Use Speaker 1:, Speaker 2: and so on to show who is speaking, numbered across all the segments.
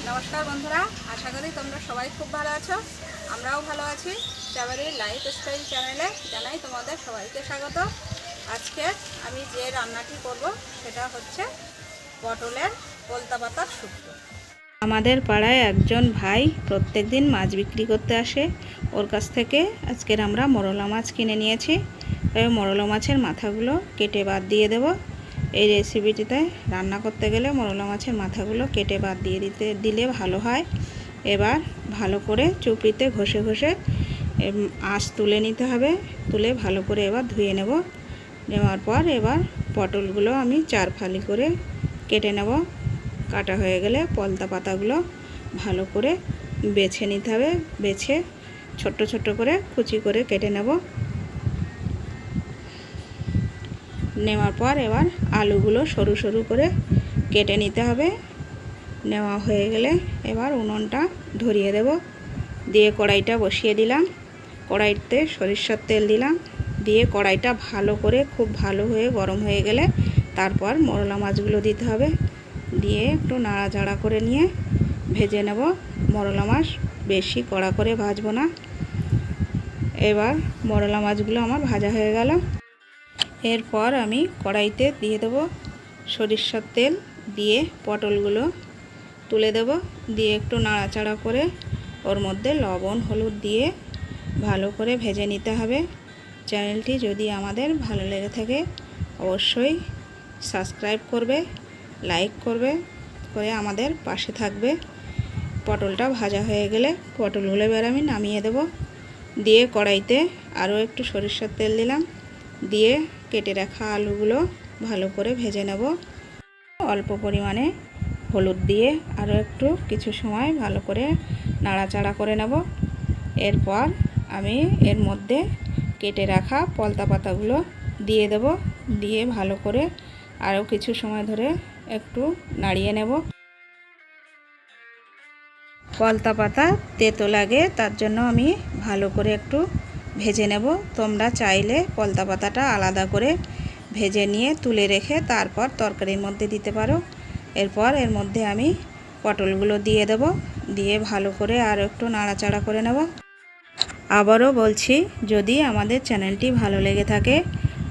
Speaker 1: নমস্কার বন্ধুরা, আশা করি তোমরা সবাই খুব ভালো আছো। আমরাও ভালো আছি। চাবারির লাইফস্টাইল চ্যানেলে জানাই তোমাদের সবাইকে স্বাগত। আজকে আমি যে রান্নাটি করব সেটা হচ্ছে পটলের পোলতা পাতার শুক্তো। আমাদের পাড়ায় একজন ভাই প্রত্যেক দিন মাছ বিক্রি করতে আসে। ওর কাছ থেকে আজকের আমরা মোরলা মাছ কিনে নিয়েছি। মোরলা মাছের মাথাগুলো কেটে বাদ দিয়ে দেব। এই রেসিপিটিতে রান্না করতে গেলে মোরলা মাছের মাথাগুলো কেটে বাদ দিয়ে দিলে ভালো হয়। এবার ভালো করে চুপড়িতে ঘষে ঘষে আঁশ তুলে নিতে হবে। তুলে ভালো করে এবার ধুয়ে নেওয়ার পর এবার পটলগুলো আমি 4 ফালি করে কেটে নেব। কাটা হয়ে গেলে পলতা পাতাগুলো ভালো করে বেছে নিতে হবে। বেছে ছোট্ট ছোট্ট করে কুচি করে কেটে নেওয়ার পর এবার আলুগুলো সরু সরু করে কেটে নিতে হবে। নেওয়া হয়ে গেলে এবার উনুনটা ধরিয়ে দেব। দিয়ে কড়াইটা বসিয়ে দিলাম। কড়াইতে সরিষার তেল দিলাম। দিয়ে কড়াইটা ভালো করে খুব ভালো হয়ে গরম হয়ে গেলে তারপর মোরলা মাছগুলো দিতে হবে। দিয়ে একটু নাড়াচাড়া করে নিয়ে ভেজে নেব। মোরলা মাছ বেশি কড়া করে ভাজবো না। এবার মোরলা মাছগুলো আমার ভাজা হয়ে গেল। এরপর আমি কড়াইতে দিয়ে দেব সরিষার তেল। দিয়ে পটলগুলো তুলে দেব। দিয়ে একটু নাড়াচাড়া করে ওর মধ্যে লবণ হলুদ দিয়ে ভালো করে ভেজে নিতে হবে। চ্যানেলটি যদি আমাদের ভালো লেগে থাকে অবশ্যই সাবস্ক্রাইব করবে, লাইক করবে, করে আমাদের পাশে থাকবে। পটলটা ভাজা হয়ে গেলে পটলগুলো এবার আমি নামিয়ে দেব। দিয়ে কড়াইতে আরও একটু সরিষার তেল দিলাম। দিয়ে কেটে রাখা আলুগুলো ভালো করে ভেজে নেব। অল্প পরিমাণে হলুদ দিয়ে আরও একটু কিছু সময় ভালো করে নাড়াচাড়া করে নেব। এরপর আমি এর মধ্যে কেটে রাখা পলতা পাতাগুলো দিয়ে দেব। দিয়ে ভালো করে আরও কিছু সময় ধরে একটু নাড়িয়ে নেব। পলতা পাতা তেতো লাগে, তার জন্য আমি ভালো করে একটু ভেজে নেব। তোমরা চাইলে পলতা পাতাটা আলাদা করে ভেজে নিয়ে তুলে রেখে তারপর তরকারির মধ্যে দিতে পারো। এরপর এর মধ্যে আমি পটলগুলো দিয়ে দেব। দিয়ে ভালো করে আর একটু নাড়াচাড়া করে নেব। আবারও বলছি, যদি আমাদের চ্যানেলটি ভালো লেগে থাকে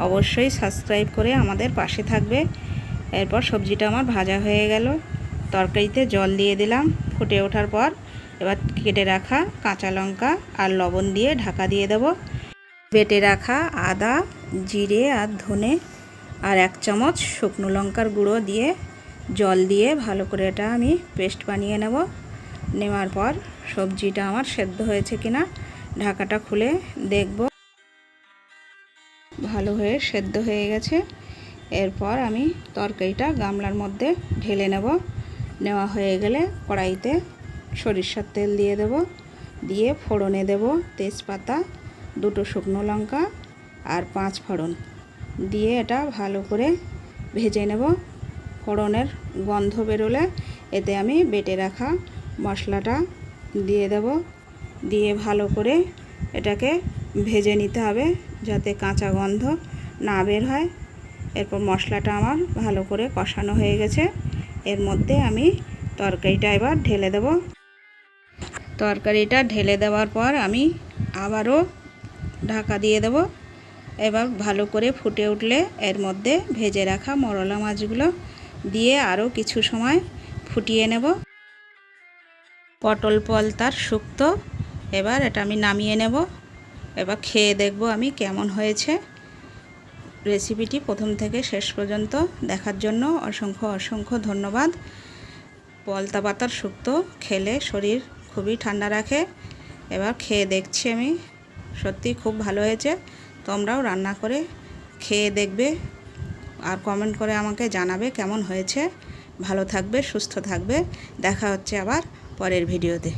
Speaker 1: অবশ্যই সাবস্ক্রাইব করে আমাদের পাশে থাকবে। এরপর সবজিটা আমার ভাজা হয়ে গেল। তরকারিতে জল দিয়ে দিলাম। ফুটে ওঠার পর এবার কেটে রাখা কাঁচা লঙ্কা আর লবণ দিয়ে ঢাকা দিয়ে দেব। বেটে রাখা আদা, জিরে আর ধনে আর 1 চামচ শুকনো লঙ্কার গুঁড়ো দিয়ে জল দিয়ে ভালো করে এটা আমি পেস্ট বানিয়ে নেব। নেওয়ার পর সবজিটা আমার সেদ্ধ হয়েছে কিনা ঢাকাটা খুলে দেখব। ভালো হয়ে সেদ্ধ হয়ে গেছে। এরপর আমি তরকারিটা গামলার মধ্যে ঢেলে নেব। নেওয়া হয়ে গেলে কড়াইতে সরিষার তেল দিয়ে দেব। দিয়ে ফোড়নে দেব তেজপাতা, 2টো শুকনো লঙ্কা আর 5 ফোড়ন দিয়ে এটা ভালো করে ভেজে নেব। ফোড়নের গন্ধ বেরোলে এতে আমি বেটে রাখা মশলাটা দিয়ে দেব। দিয়ে ভালো করে এটাকে ভেজে নিতে হবে যাতে কাঁচা গন্ধ না বের হয়। এরপর মশলাটা আমার ভালো করে কষানো হয়ে গেছে। এর মধ্যে আমি তরকারিটা এবার ঢেলে দেব। তরকারিটা ঢেলে দেওয়ার পর আমি আবারও ঢাকা দিয়ে দেব। এবার ভালো করে ফুটে উঠলে এর মধ্যে ভেজে রাখা মোরলা মাছগুলো দিয়ে আরও কিছু সময় ফুটিয়ে নেব। পটল পলতার শুক্তো এবার এটা আমি নামিয়ে নেব। এবার খেয়ে দেখব আমি কেমন হয়েছে। রেসিপিটি প্রথম থেকে শেষ পর্যন্ত দেখার জন্য অসংখ্য অসংখ্য ধন্যবাদ। পলতা পাতার শুক্তো খেলে শরীর খুবই ঠান্ডা রাখে। এবার খেয়ে দেখছি আমি, সত্যি খুব ভালো হয়েছে। তোমরাও রান্না করে খেয়ে দেখবে আর কমেন্ট করে আমাকে জানাবে কেমন হয়েছে। ভালো থাকবে, সুস্থ থাকবে। দেখা হচ্ছে আবার পরের ভিডিওতে।